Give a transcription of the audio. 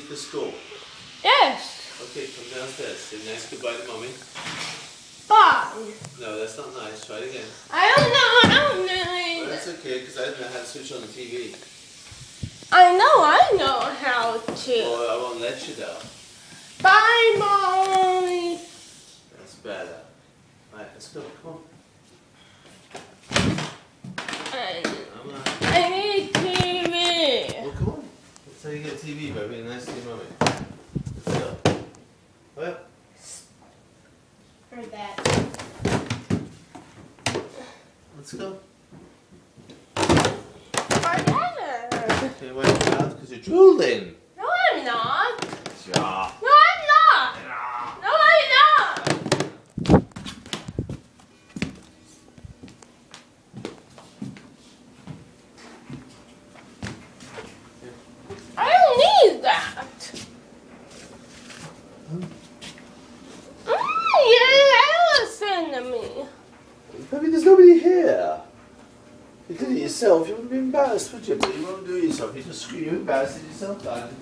for school? Yes. Okay, come downstairs. Say nice goodbye to Mommy. Bye. No, that's not nice. Try it again. I don't know. Well, that's okay, because I didn't know how to switch on the TV. I know how to. Well, I won't let you though. Bye, Mommy. That's better. Alright, let's go. Come on. Come on. I need TV. Well, come on. That's how you get TV, baby. Nice to see Mommy. Let's go. Well. For that. Let's go. Okay, wipe your mouth because you're drooling. No, I'm not. Yeah. No, I'm not. No, I'm not. I don't need that. Yeah, listen to me. Baby, there's nobody here. You did it yourself. You wouldn't be embarrassed, would you? But you won't do it yourself. You just scream. You're embarrassing yourself, darling.